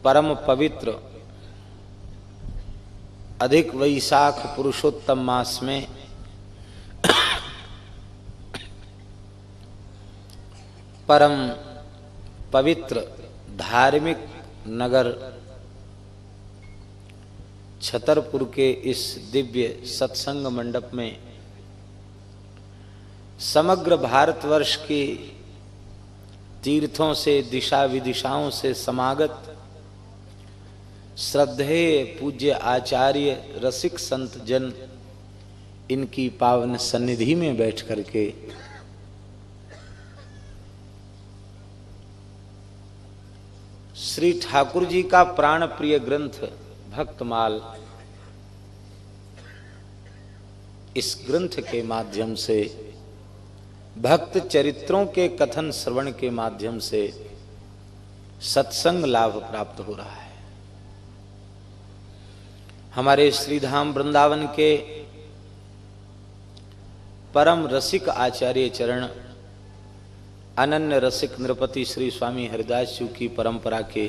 परम पवित्र अधिक वैशाख पुरुषोत्तम मास में परम पवित्र धार्मिक नगर छतरपुर के इस दिव्य सत्संग मंडप में समग्र भारतवर्ष के तीर्थों से दिशा विदिशाओं से समागत श्रद्धेय पूज्य आचार्य रसिक संत जन इनकी पावन सन्निधि में बैठ करके श्री ठाकुर जी का प्राण प्रिय ग्रंथ भक्तमाल, इस ग्रंथ के माध्यम से भक्त चरित्रों के कथन श्रवण के माध्यम से सत्संग लाभ प्राप्त हो रहा है। हमारे श्रीधाम वृंदावन के परम रसिक आचार्य चरण अनन्य रसिक नृपति श्री स्वामी हरिदास जी की परंपरा के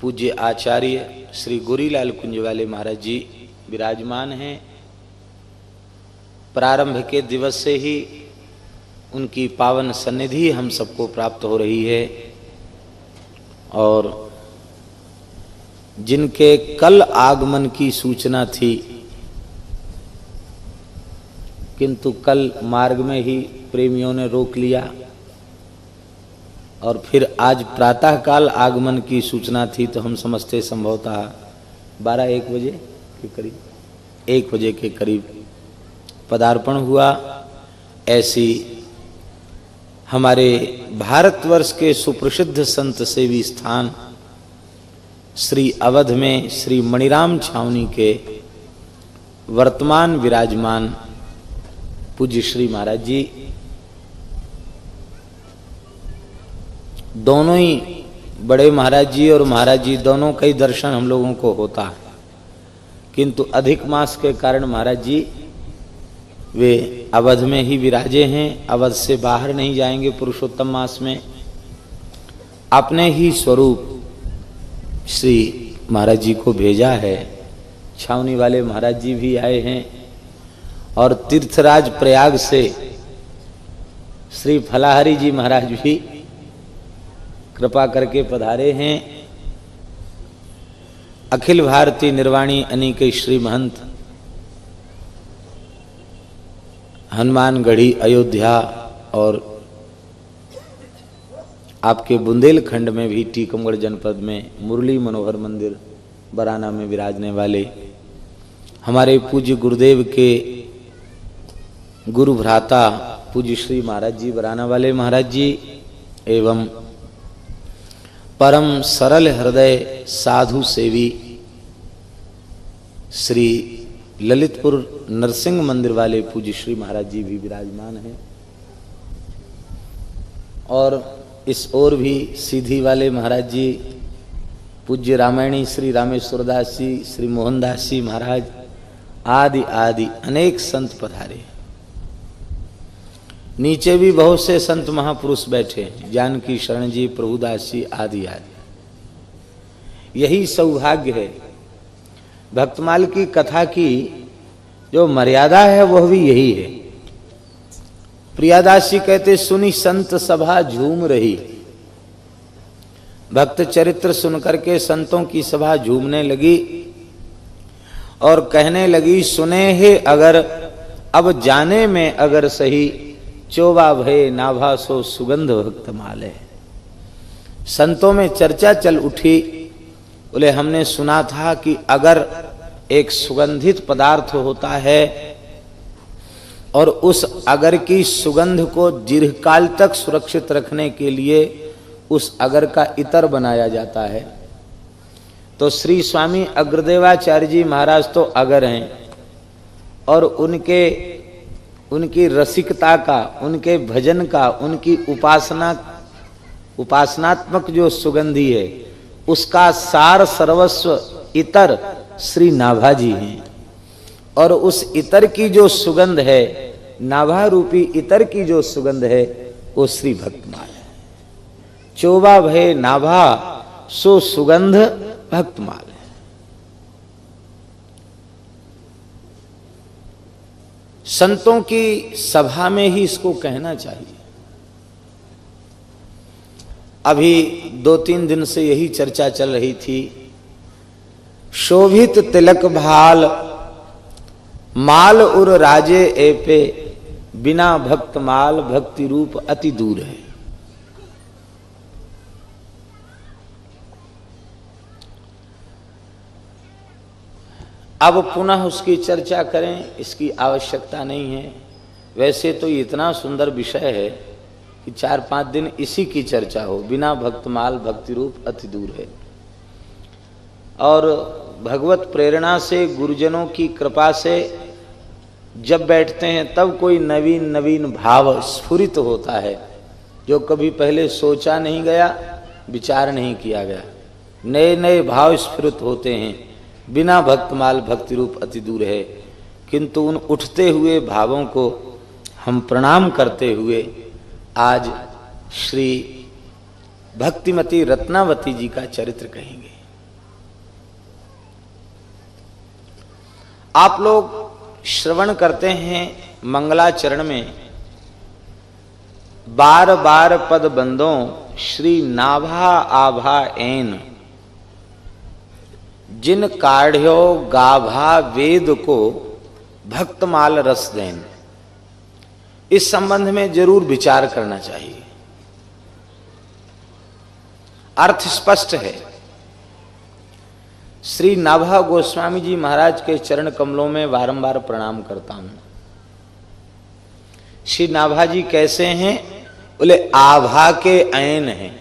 पूज्य आचार्य श्री गोरीलाल कुंजवाले महाराज जी विराजमान हैं। प्रारंभ के दिवस से ही उनकी पावन सन्निधि हम सबको प्राप्त हो रही है और जिनके कल आगमन की सूचना थी किंतु कल मार्ग में ही प्रेमियों ने रोक लिया और फिर आज प्रातःकाल आगमन की सूचना थी, तो हम समझते संभवतः 12-1 बजे के करीब 1 बजे के करीब पदार्पण हुआ। ऐसी हमारे भारतवर्ष के सुप्रसिद्ध संत सेवी स्थान श्री अवध में श्री मणिराम छावनी के वर्तमान विराजमान पूज्य श्री महाराज जी दोनों ही बड़े महाराज जी और महाराज जी दोनों का ही दर्शन हम लोगों को होता है, किंतु अधिक मास के कारण महाराज जी वे अवध में ही विराजे हैं, अवध से बाहर नहीं जाएंगे। पुरुषोत्तम मास में अपने ही स्वरूप श्री महाराज जी को भेजा है। छावनी वाले महाराज जी भी आए हैं और तीर्थराज प्रयाग से श्री फलाहरी जी महाराज भी कृपा करके पधारे हैं। अखिल भारतीय निर्वाणी अनिक श्री महंत हनुमानगढ़ी अयोध्या और आपके बुंदेलखंड में भी टीकमगढ़ जनपद में मुरली मनोहर मंदिर बराना में विराजने वाले हमारे पूज्य गुरुदेव के गुरु भ्राता पूज्य श्री महाराज जी बराना वाले महाराज जी एवं परम सरल हृदय साधु सेवी श्री ललितपुर नरसिंह मंदिर वाले पूज्य श्री महाराज जी भी विराजमान हैं और इस ओर भी सीधी वाले महाराज जी पूज्य रामायणी श्री रामेश्वर दास जी श्री मोहनदास जी महाराज आदि आदि अनेक संत पधारे। नीचे भी बहुत से संत महापुरुष बैठे, जानकी शरण जी प्रभुदास जी आदि आदि। यही सौभाग्य है भक्तमाल की कथा की जो मर्यादा है वह भी यही है। प्रियादास जी कहते सुनी संत सभा झूम रही। भक्त चरित्र सुनकर के संतों की सभा झूमने लगी और कहने लगी सुने है अगर अब जाने में अगर सही चोबा भय नाभा सो सुगंध भक्तमाल है। संतों में चर्चा चल उठी, बोले हमने सुना था कि अगर एक सुगंधित पदार्थ होता है और उस अगर की सुगंध को दीर्घकाल तक सुरक्षित रखने के लिए उस अगर का इत्र बनाया जाता है, तो श्री स्वामी अग्रदेवाचार्य जी महाराज तो अगर हैं और उनकी रसिकता का, उनके भजन का, उनकी उपासनात्मक जो सुगंधी है उसका सार सर्वस्व इतर श्री नाभा जी हैं और उस इतर की जो सुगंध है, नाभा रूपी इतर की जो सुगंध है वो श्री भक्तमाल है। चोबा भय नाभा सो सुगंध भक्तमाल है। संतों की सभा में ही इसको कहना चाहिए। अभी 2-3 दिन से यही चर्चा चल रही थी। शोभित तिलक भाल माल उर राजे एपे, बिना भक्त माल भक्ति रूप अति दूर है। अब पुनः उसकी चर्चा करें, इसकी आवश्यकता नहीं है। वैसे तो इतना सुंदर विषय है कि 4-5 दिन इसी की चर्चा हो। बिना भक्तमाल भक्ति रूप अति दूर है। और भगवत प्रेरणा से, गुरुजनों की कृपा से जब बैठते हैं तब कोई नवीन नवीन भाव स्फुरित होता है, जो कभी पहले सोचा नहीं गया, विचार नहीं किया गया। नए नए भाव स्फुरित होते हैं। बिना भक्तमाल भक्ति रूप अति दूर है। किंतु उन उठते हुए भावों को हम प्रणाम करते हुए आज श्री भक्तिमती रत्नावती जी का चरित्र कहेंगे। आप लोग श्रवण करते हैं मंगलाचरण में, बार बार पद बंदों श्री नाभा आभा ऐन, जिन काढ़्यो गाभा वेद को भक्तमाल रस देन। इस संबंध में जरूर विचार करना चाहिए। अर्थ स्पष्ट है। श्री नाभा गोस्वामी जी महाराज के चरण कमलों में बारंबार प्रणाम करता हूं। श्री नाभा जी कैसे हैं? बोले आभा के ऐन हैं।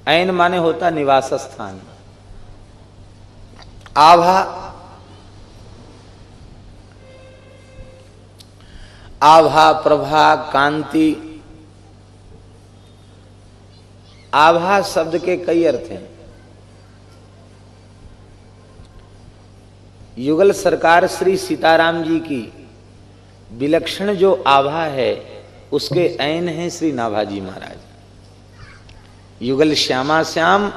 ऐन माने होता निवास स्थान। आभा, आभा प्रभा कांति। आभा शब्द के कई अर्थ हैं। युगल सरकार श्री सीताराम जी की विलक्षण जो आभा है, उसके ऐन हैं श्री नाभाजी महाराज। युगल श्यामा श्याम,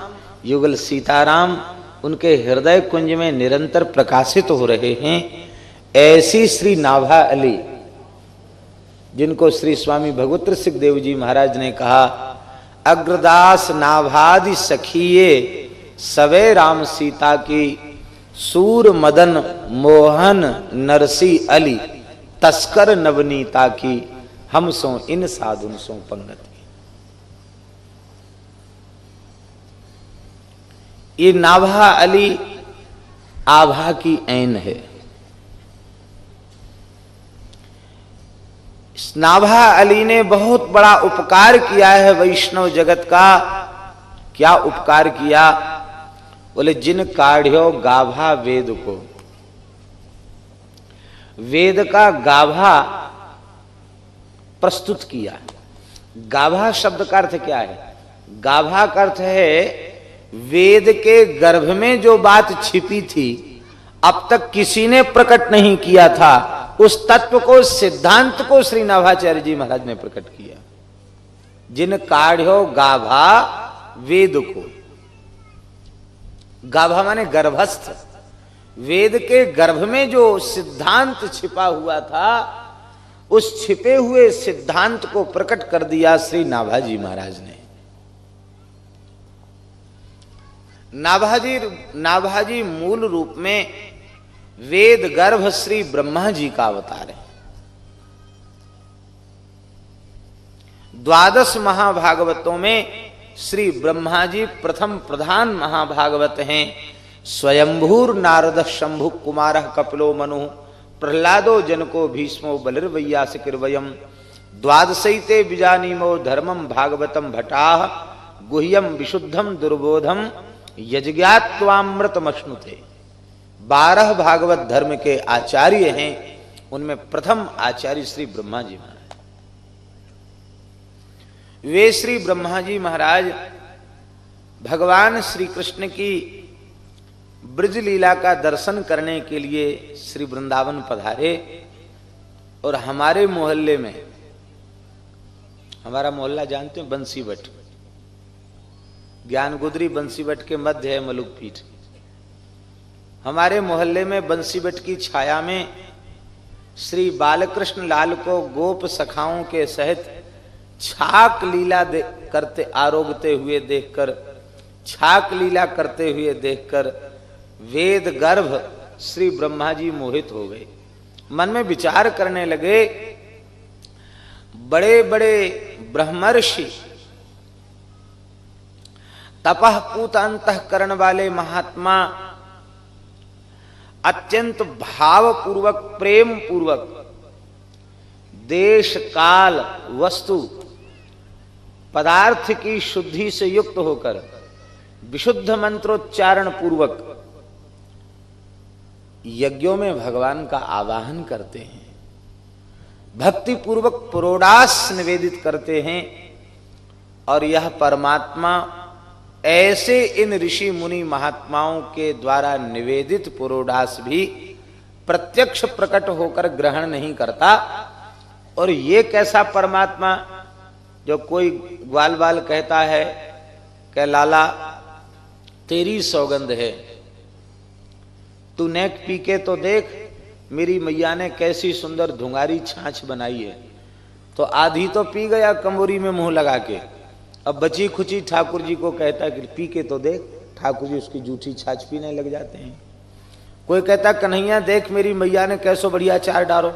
युगल सीताराम उनके हृदय कुंज में निरंतर प्रकाशित हो रहे हैं। ऐसी श्री नाभा अली, जिनको श्री स्वामी भगवत सिद्धदेव जी महाराज ने कहा, अग्रदास नाभादि सखिए सवे राम सीता की, सूर मदन मोहन नरसी अली, तस्कर नवनीता की, हम सो इन साधुन सो पंगत। ये नाभा अली आभा की ऐन है। नाभा अली ने बहुत बड़ा उपकार किया है वैष्णव जगत का। क्या उपकार किया? बोले जिन काढ़्यो गाभा वेद को, वेद का गाभा प्रस्तुत किया। गाभा शब्द का अर्थ क्या है? गाभा का अर्थ है वेद के गर्भ में जो बात छिपी थी, अब तक किसी ने प्रकट नहीं किया था, उस तत्व को, सिद्धांत को श्री नाभाचार्य जी महाराज ने प्रकट किया। जिन काढ़्यो गाभा वेद को, गाभा माने गर्भस्थ, वेद के गर्भ में जो सिद्धांत छिपा हुआ था, उस छिपे हुए सिद्धांत को प्रकट कर दिया श्री नाभाजी महाराज ने। नाभाजी मूल रूप में वेद गर्भ श्री ब्रह्मा जी का अवतार है। 12 महाभागवतों में श्री ब्रह्मा जी प्रथम प्रधान महाभागवत हैं। स्वयंभूर नारद शंभु कुमार कपिलो मनु, प्रहलादो जनको भीष्मो बलिर्वैयासिकिर्वयम्, द्वादशैते बीजानीमो धर्मम भागवतम भटाः, गुह्यम विशुद्धम दुर्बोधम यज्ञात्वामृतमश्नुते। 12 भागवत धर्म के आचार्य हैं। उनमें प्रथम आचार्य श्री ब्रह्मा जी महाराज। वे श्री ब्रह्मा जी महाराज भगवान श्री कृष्ण की ब्रज लीला का दर्शन करने के लिए श्री वृंदावन पधारे। और हमारे मोहल्ले में, हमारा मोहल्ला जानते हैं बंसी भट्ट, ज्ञानगुदरी बंसीबट के मध्य है मलुक पीठ। हमारे मोहल्ले में बंसीबट की छाया में श्री बालकृष्ण लाल को गोप सखाओं के सहित छाक लीला करते आरोगते हुए देखकर, छाक लीला करते हुए देखकर वेद गर्भ श्री ब्रह्मा जी मोहित हो गए। मन में विचार करने लगे, बड़े बड़े ब्रह्मर्षि, तपः पूत अंतःकरण वाले महात्मा अत्यंत भाव पूर्वक, प्रेम पूर्वक, देश काल वस्तु पदार्थ की शुद्धि से युक्त होकर विशुद्ध मंत्रोच्चारण पूर्वक यज्ञों में भगवान का आवाहन करते हैं, भक्ति पूर्वक पुरोडास निवेदित करते हैं। और यह परमात्मा ऐसे इन ऋषि मुनि महात्माओं के द्वारा निवेदित पुरोडास भी प्रत्यक्ष प्रकट होकर ग्रहण नहीं करता। और ये कैसा परमात्मा, जो कोई ग्वाल बाल कहता है कि लाला तेरी सौगंध है, तू नेक पी के तो देख, मेरी मैया ने कैसी सुंदर धुंगारी छाछ बनाई है। तो आधी तो पी गया कमोरी में मुंह लगा के, अब बची खुची ठाकुर जी को कहता है कि पी के तो देख। ठाकुर जी उसकी जूठी छाछ पीने लग जाते हैं। कोई कहता कन्हैया देख, मेरी मैया ने कैसो बढ़िया अचार डालो।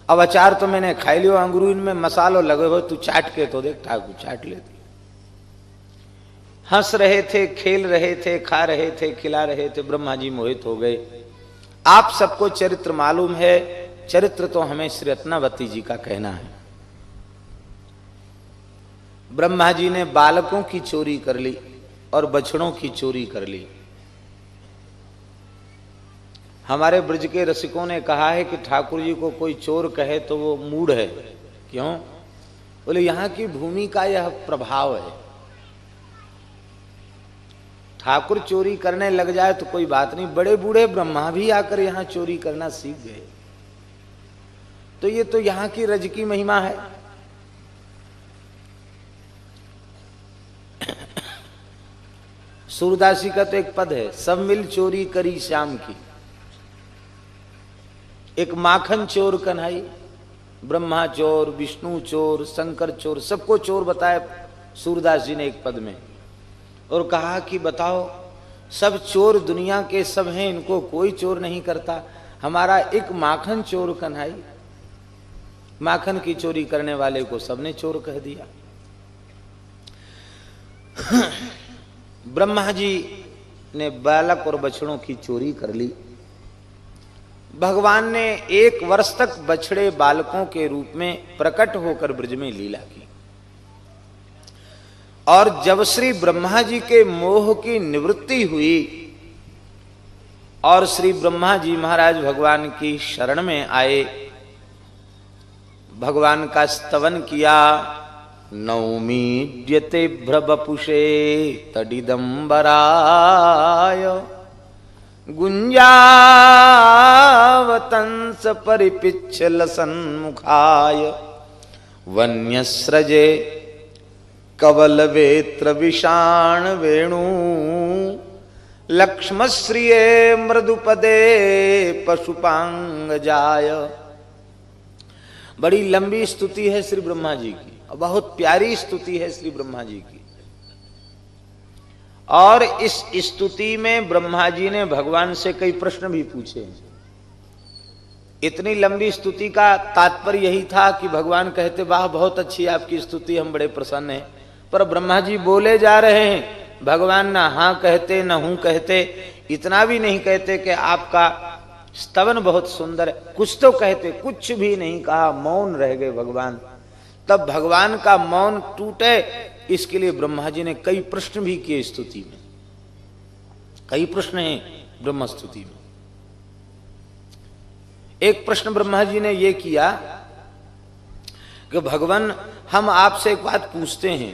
अब अचार तो मैंने खाई लियो, अंगूर इनमें मसालो लगे हो, तू चाट के तो देख। ठाकुर चाट लेते। हंस रहे थे, खेल रहे थे, खा रहे थे, खिला रहे थे, ब्रह्मा जी मोहित हो गए। आप सबको चरित्र मालूम है, चरित्र तो हमें श्री रत्नावती जी का कहना है। ब्रह्मा जी ने बालकों की चोरी कर ली और बछड़ों की चोरी कर ली। हमारे ब्रज के रसिकों ने कहा है कि ठाकुर जी को कोई चोर कहे तो वो मूढ़ है। क्यों? बोले यहां की भूमि का यह प्रभाव है। ठाकुर चोरी करने लग जाए तो कोई बात नहीं, बड़े बूढ़े ब्रह्मा भी आकर यहां चोरी करना सीख गए। तो ये तो यहां की रज की महिमा है। सूरदासी का तो एक पद है, सब मिल चोरी करी श्याम की। एक माखन चोर कन्हई, ब्रह्मा चोर, विष्णु चोर, शंकर चोर, सबको चोर बताया सूरदास जी ने एक पद में। और कहा कि बताओ, सब चोर दुनिया के सब हैं, इनको कोई चोर नहीं करता, हमारा एक माखन चोर कन्हई। माखन की चोरी करने वाले को सबने चोर कह दिया। ब्रह्मा जी ने बालक और बछड़ों की चोरी कर ली। भगवान ने 1 वर्ष तक बछड़े बालकों के रूप में प्रकट होकर ब्रज में लीला की। और जब श्री ब्रह्मा जी के मोह की निवृत्ति हुई और श्री ब्रह्मा जी महाराज भगवान की शरण में आए, भगवान का स्तवन किया। नौमीड्यते भ्रवपुषे तडिदंबराय गुंजावतंस परिपिच्छल सन्मुखाय वन्यस्रजे कवल वेत्र विषाण वेणु लक्ष्मश्रिये मृदुपदे पशुपांग जाय। बड़ी लंबी स्तुति है श्री ब्रह्मा जी की, बहुत प्यारी स्तुति है श्री ब्रह्मा जी की। और इस स्तुति में ब्रह्मा जी ने भगवान से कई प्रश्न भी पूछे। इतनी लंबी स्तुति का तात्पर्य यही था कि भगवान कहते वाह बहुत अच्छी आपकी स्तुति, हम बड़े प्रसन्न हैं। पर ब्रह्मा जी बोले जा रहे हैं, भगवान ना हाँ कहते न हूं कहते, इतना भी नहीं कहते कि आपका स्तवन बहुत सुंदर है, कुछ तो कहते, कुछ भी नहीं कहा, मौन रह गए भगवान। तब भगवान का मौन टूटे, इसके लिए ब्रह्मा जी ने कई प्रश्न भी किए स्तुति में। कई प्रश्न हैं ब्रह्म स्तुति में। एक प्रश्न ब्रह्मा जी ने यह किया कि भगवान हम आपसे एक बात पूछते हैं,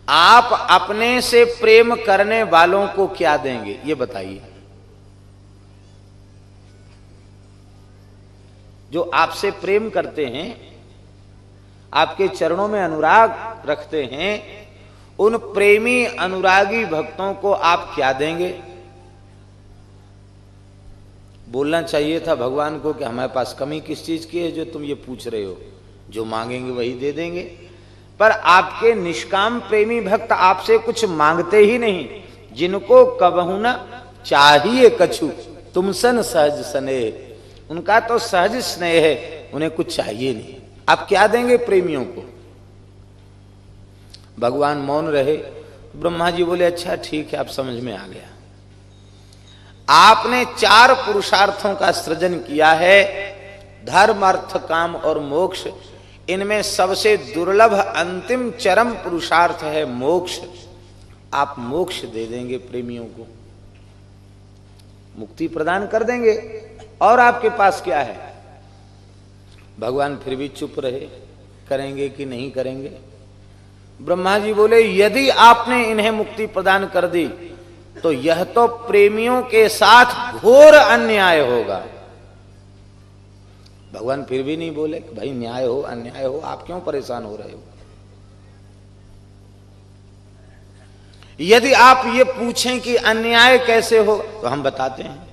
आप अपने से प्रेम करने वालों को क्या देंगे, ये बताइए। जो आपसे प्रेम करते हैं आपके चरणों में अनुराग रखते हैं, उन प्रेमी अनुरागी भक्तों को आप क्या देंगे? बोलना चाहिए था भगवान को कि हमारे पास कमी किस चीज की है जो तुम ये पूछ रहे हो, जो मांगेंगे वही दे देंगे। पर आपके निष्काम प्रेमी भक्त आपसे कुछ मांगते ही नहीं, जिनको कबहु न चाहिए कछु तुमसन सहज स्नेह, उनका तो सहज स्नेह है, उन्हें कुछ चाहिए नहीं। आप क्या देंगे प्रेमियों को? भगवान मौन रहे। ब्रह्मा जी बोले अच्छा ठीक है, आप समझ में आ गया। आपने 4 पुरुषार्थों का सृजन किया है, धर्म अर्थ काम और मोक्ष। इनमें सबसे दुर्लभ अंतिम चरम पुरुषार्थ है मोक्ष। आप मोक्ष दे देंगे प्रेमियों को, मुक्ति प्रदान कर देंगे, और आपके पास क्या है? भगवान फिर भी चुप रहे, करेंगे कि नहीं करेंगे। ब्रह्मा जी बोले यदि आपने इन्हें मुक्ति प्रदान कर दी तो यह तो प्रेमियों के साथ घोर अन्याय होगा। भगवान फिर भी नहीं बोले कि भाई न्याय हो अन्याय हो, आप क्यों परेशान हो रहे हो? यदि आप ये पूछें कि अन्याय कैसे हो तो हम बताते हैं।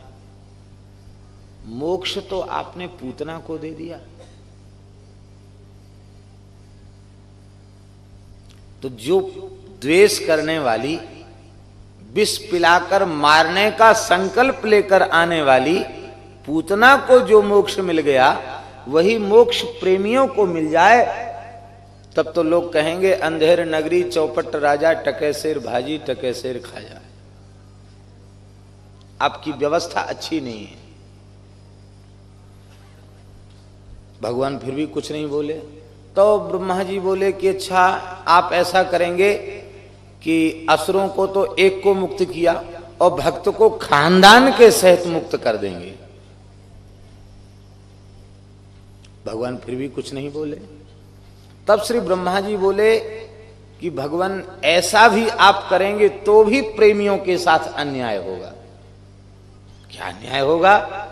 मोक्ष तो आपने पूतना को दे दिया, तो जो द्वेष करने वाली, विष पिलाकर मारने का संकल्प लेकर आने वाली पूतना को जो मोक्ष मिल गया, वही मोक्ष प्रेमियों को मिल जाए, तब तो लोग कहेंगे अंधेर नगरी चौपट राजा, टके शेर भाजी टके शेर खा जाए। आपकी व्यवस्था अच्छी नहीं है। भगवान फिर भी कुछ नहीं बोले। तो ब्रह्मा जी बोले कि अच्छा आप ऐसा करेंगे कि असुरों को तो एक को मुक्त किया और भक्त को खानदान के सहित मुक्त कर देंगे। भगवान फिर भी कुछ नहीं बोले। तब श्री ब्रह्मा जी बोले कि भगवान ऐसा भी आप करेंगे तो भी प्रेमियों के साथ अन्याय होगा। क्या अन्याय होगा?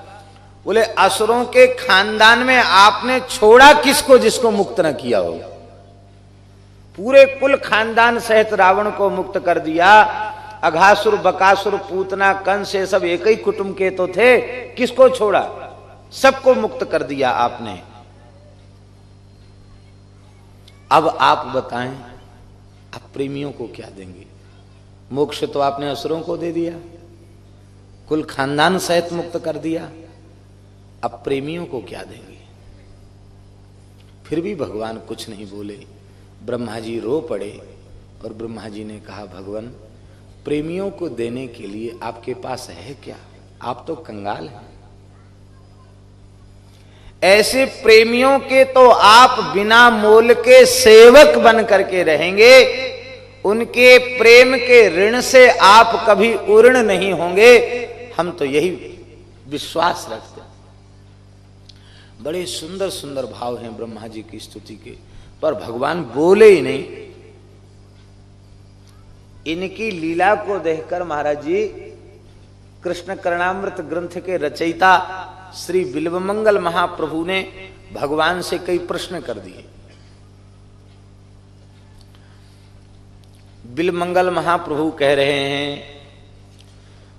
बोले असुरों के खानदान में आपने छोड़ा किसको जिसको मुक्त न किया हो? पूरे कुल खानदान सहित रावण को मुक्त कर दिया। अघासुर, बकासुर, पूतना, कंस ये सब एक ही कुटुंब के तो थे, किसको छोड़ा? सबको मुक्त कर दिया आपने। अब आप बताएं आप प्रेमियों को क्या देंगे? मोक्ष तो आपने असुरों को दे दिया, कुल खानदान सहित मुक्त कर दिया, अब प्रेमियों को क्या देंगे? फिर भी भगवान कुछ नहीं बोले। ब्रह्मा जी रो पड़े और ब्रह्मा जी ने कहा भगवान प्रेमियों को देने के लिए आपके पास है क्या? आप तो कंगाल हैं। ऐसे प्रेमियों के तो आप बिना मोल के सेवक बन करके रहेंगे, उनके प्रेम के ऋण से आप कभी उर्ण नहीं होंगे। हम तो यही विश्वास रखते हैं। बड़े सुंदर सुंदर भाव हैं ब्रह्मा जी की स्तुति के, पर भगवान बोले ही नहीं। इनकी लीला को देखकर महाराज जी कृष्ण करणामृत ग्रंथ के रचयिता श्री बिल्वमंगल महाप्रभु ने भगवान से कई प्रश्न कर दिए। बिल्वमंगल महाप्रभु कह रहे हैं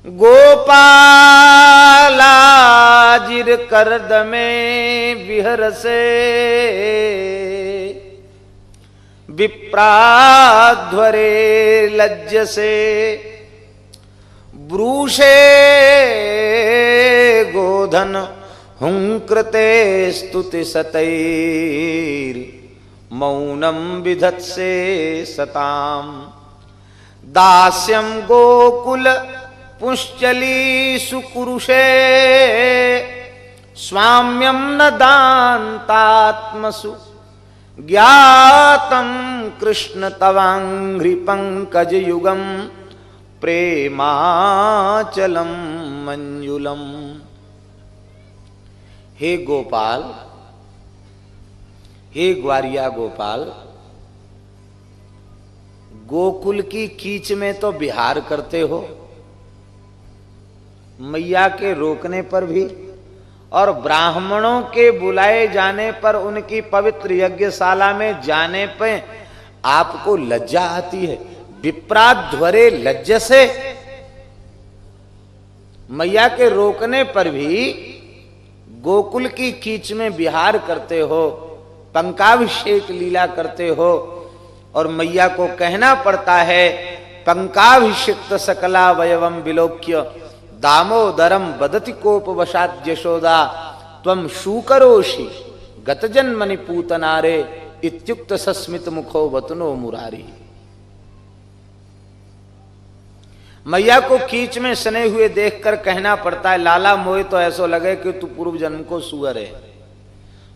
गोपालाजिर करद में विहर से विप्राध्वरे लज्ज से ब्रूषे गोधन हुंकृते स्तुति सतैर मौनम विधत्से सताम दास्यम गोकुल पुंश्चली सुकुरुषे स्वाम्यम न दान्तात्मसु ज्ञातम कृष्ण तवांघ्रि पंकज युगम प्रेमाचलम मंजुलम। हे गोपाल, हे ग्वारिया गोपाल, गोकुल की कीच में तो विहार करते हो, मैया के रोकने पर भी, और ब्राह्मणों के बुलाए जाने पर उनकी पवित्र यज्ञशाला में जाने पे आपको लज्जा आती है। विप्राध्वरे लज्ज से, मैया के रोकने पर भी गोकुल की कीच में विहार करते हो, पंकाभिषेक लीला करते हो, और मैया को कहना पड़ता है पंकाभिषिक्त सकला वयवम विलोक्य दामोदरम बदति कोपवशात् यशोदा त्वं शूकरोषि गतजन्मनि पूतनारे इत्युक्त सस्मित मुखो वतनो मुरारी। मैया को कीच में सने हुए देखकर कहना पड़ता है, लाला मोए तो ऐसा लगे कि तू पूर्व जन्म को सुअर है।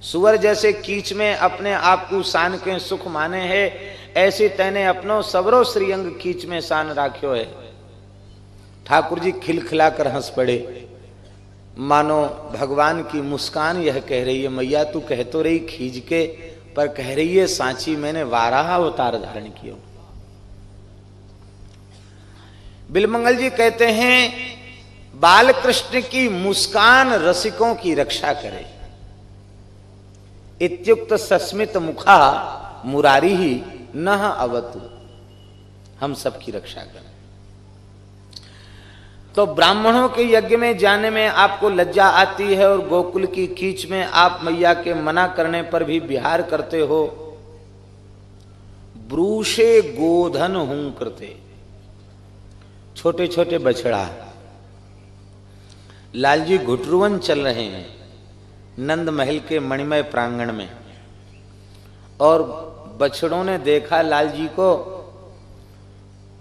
सुअर जैसे कीच में अपने आप को सान के सुख माने है, ऐसे तैने अपनो सबरो श्रीअंग कीच में सान राख्यो है। ठाकुर जी खिलखिलाकर हंस पड़े, मानो भगवान की मुस्कान यह कह रही है, मैया तू कह तो रही खींच के, पर कह रही है सांची मैंने वाराह अवतार धारण किया। बिलमंगल जी कहते हैं बाल कृष्ण की मुस्कान रसिकों की रक्षा करे। इत्युक्त सस्मित मुखा मुरारी ही न अवतु, हम सबकी रक्षा करें। तो ब्राह्मणों के यज्ञ में जाने में आपको लज्जा आती है और गोकुल की कीच में आप मैया के मना करने पर भी विहार करते हो। ब्रूषे गोधन हूं करते, छोटे छोटे बछड़ा, लालजी घुटरुवन चल रहे हैं नंद महल के मणिमय प्रांगण में, और बछड़ों ने देखा लालजी को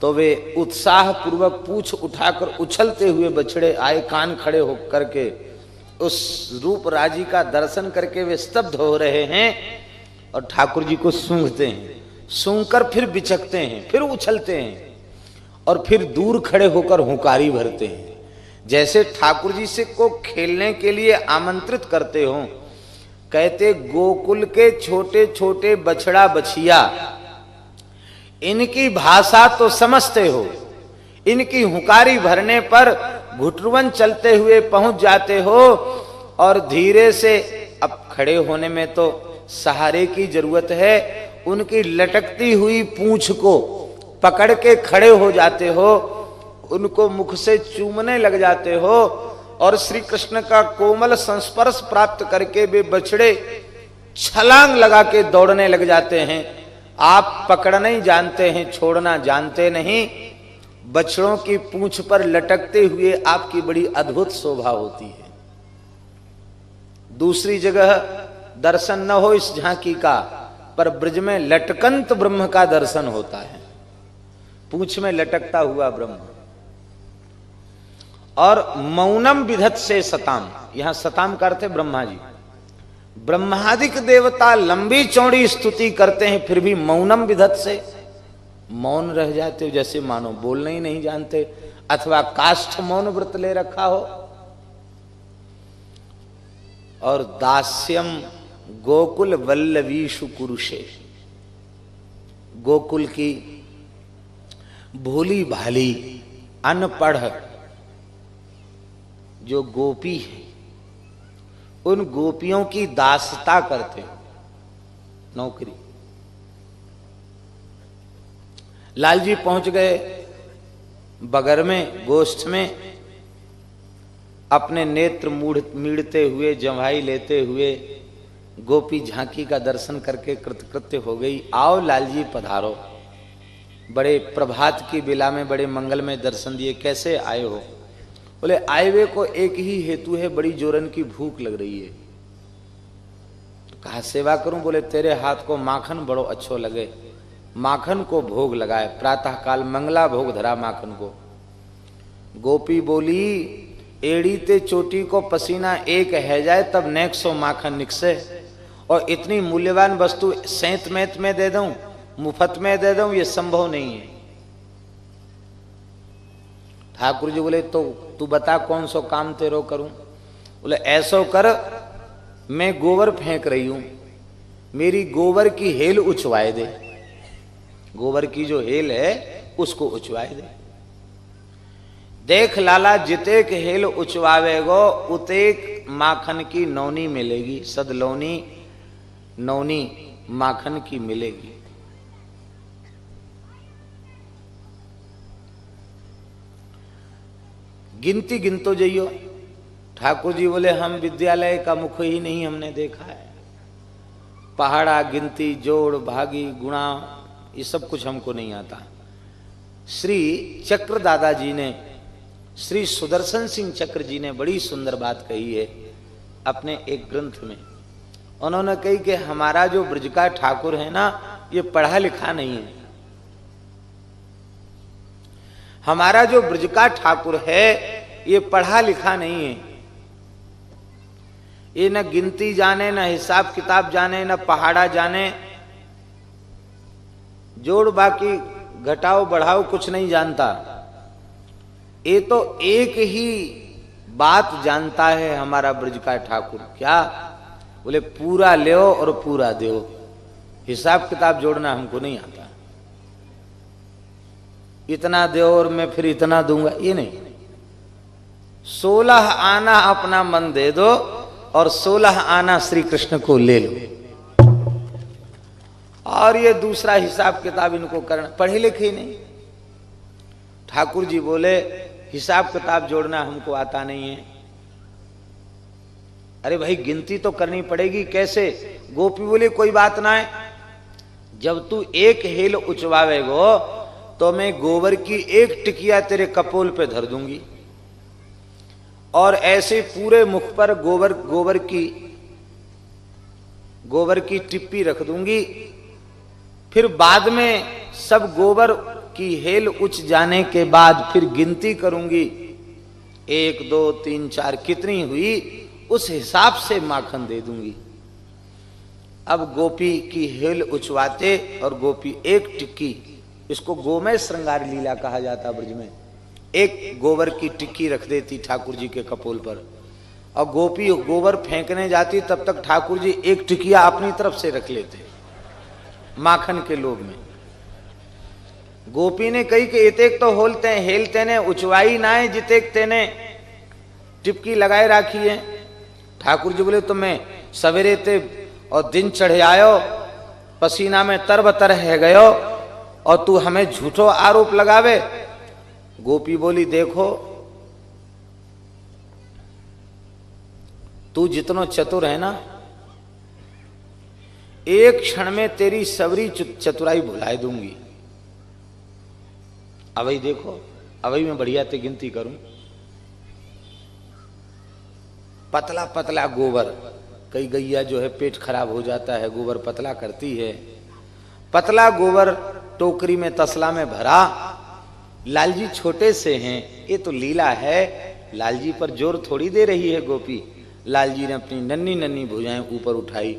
तो वे उत्साह पूर्वक पूंछ उठाकर उछलते हुए बछड़े आए, कान खड़े होकर के उस रूप राजी का दर्शन करके वे स्तब्ध हो रहे हैं और ठाकुर जी को सूंघते हैं, सूंघकर फिर बिचकते हैं, फिर उछलते हैं और फिर दूर खड़े होकर हुंकारी भरते हैं, जैसे ठाकुर जी से को खेलने के लिए आमंत्रित करते हो। कहते गोकुल के छोटे छोटे बछड़ा बछिया, इनकी भाषा तो समझते हो, इनकी हुंकारी भरने पर घुटरुवन चलते हुए पहुंच जाते हो, और धीरे से अब खड़े होने में तो सहारे की जरूरत है, उनकी लटकती हुई पूंछ को पकड़ के खड़े हो जाते हो, उनको मुख से चूमने लग जाते हो, और श्री कृष्ण का कोमल संस्पर्श प्राप्त करके वे बछड़े छलांग लगा के दौड़ने लग जाते हैं। आप पकड़ना ही जानते हैं, छोड़ना जानते नहीं। बछड़ों की पूंछ पर लटकते हुए आपकी बड़ी अद्भुत शोभा होती है। दूसरी जगह दर्शन न हो इस झांकी का, पर ब्रज में लटकंत ब्रह्म का दर्शन होता है, पूंछ में लटकता हुआ ब्रह्म। और मौनम विधत से सताम, यहां सताम का अर्थ है ब्रह्मा जी। ब्रह्मादिक देवता लंबी चौड़ी स्तुति करते हैं, फिर भी मौनम विधत से, मौन रह जाते हो, जैसे मानो बोलना ही नहीं जानते, अथवा काष्ठ मौन व्रत ले रखा हो। और दास्यम गोकुल वल्लवीषु कुरुषे, गोकुल की भोली भाली अनपढ़ जो गोपी है, उन गोपियों की दासता करते हो, नौकरी। लालजी पहुंच गए बगर में, गोष्ठ में, अपने नेत्र मीड़ते हुए, जम्हाई लेते हुए गोपी झांकी का दर्शन करके कृतकृत्य हो गई। आओ लालजी पधारो। बड़े प्रभात की बेला में बड़े मंगल में दर्शन दिए। कैसे आए हो? बोले आए हुए को एक ही हेतु है, बड़ी जोरन की भूख लग रही है। कहा सेवा करूं? बोले तेरे हाथ को माखन बड़ो अच्छो लगे, माखन को भोग लगाए। प्रातः काल मंगला भोग धरा माखन को। गोपी बोली एड़ी ते चोटी को पसीना एक है जाए तब नेक सो माखन निकसे, और इतनी मूल्यवान वस्तु सैंत मैत में दे दूं, मुफ्त में दे दूं, ये संभव नहीं है। ठाकुर जी बोले तो तू बता कौन सो काम तेरो करूं? बोले ऐसो कर, मैं गोबर फेंक रही हूं, मेरी गोबर की हेल उछवाए दे। गोबर की जो हेल है उसको उछवाए दे। देख लाला जितेक हेल उछवावेगो उतेक माखन की नौनी मिलेगी, सदलौनी नौनी माखन की मिलेगी। गिनती गिनतो जइयो। ठाकुर जी बोले हम विद्यालय का मुख ही नहीं हमने देखा है। पहाड़ा, गिनती, जोड़, भागी, गुणा, ये सब कुछ हमको नहीं आता। श्री चक्र दादाजी ने, श्री सुदर्शन सिंह चक्र जी ने बड़ी सुंदर बात कही है अपने एक ग्रंथ में। उन्होंने कही कि हमारा जो ब्रज का ठाकुर है ना, ये पढ़ा लिखा नहीं है। हमारा जो ब्रज का ठाकुर है ये पढ़ा लिखा नहीं है। ये न गिनती जाने, न हिसाब किताब जाने, न पहाड़ा जाने, जोड़ बाकी घटाओ बढ़ाओ कुछ नहीं जानता। ये तो एक ही बात जानता है हमारा ब्रज का ठाकुर। क्या? बोले पूरा ले और पूरा दो। हिसाब किताब जोड़ना हमको नहीं आता। इतना दो और मैं फिर इतना दूंगा, ये नहीं। 16 आना अपना मन दे दो और 16 आना श्री कृष्ण को ले लो। और ये दूसरा हिसाब किताब इनको करना, पढ़े लिखे नहीं। ठाकुर जी बोले हिसाब किताब जोड़ना हमको आता नहीं है। अरे भाई गिनती तो करनी पड़ेगी। कैसे? गोपी बोले कोई बात ना है, जब तू एक हेल उचवावेगो तो मैं गोबर की एक टिकिया तेरे कपोल पे धर दूंगी और ऐसे पूरे मुख पर गोबर की टिप्पी रख दूंगी। फिर बाद में सब गोबर की हेल उच जाने के बाद फिर गिनती करूंगी, 1 2 3 4 कितनी हुई, उस हिसाब से माखन दे दूंगी। अब गोपी की हेल उचवाते और गोपी एक टिक्की, इसको गोमय श्रृंगार लीला कहा जाता ब्रज में, एक गोबर की टिक्की रख देती ठाकुर जी के कपोल पर और गोपी गोबर फेंकने जाती, तब तक ठाकुर जी एक टिकिया अपनी तरफ से रख लेते माखन के लोभ में। गोपी ने कही कि इतेक तो होलते हैं, हेलते ने उचवाई ना है जितेक तेने टिपकी लगाए राखी है। ठाकुर जी बोले तुम्हें सवेरे ते और दिन चढ़े आयो, पसीना में तरबतर है गयो और तू हमें झूठो आरोप लगावे। गोपी बोली देखो तू जितनो चतुर है ना, एक क्षण में तेरी सबरी चतुराई भुलाई दूंगी। अभी देखो, अभी मैं बढ़िया ते गिनती करूं। पतला पतला गोबर, कई गैया जो है पेट खराब हो जाता है, गोबर पतला करती है। पतला गोबर टोकरी में तसला में भरा। लालजी छोटे से हैं, ये तो लीला है। लालजी पर जोर थोड़ी दे रही है गोपी। लालजी ने अपनी नन्ही नन्ही भुजाएं ऊपर उठाई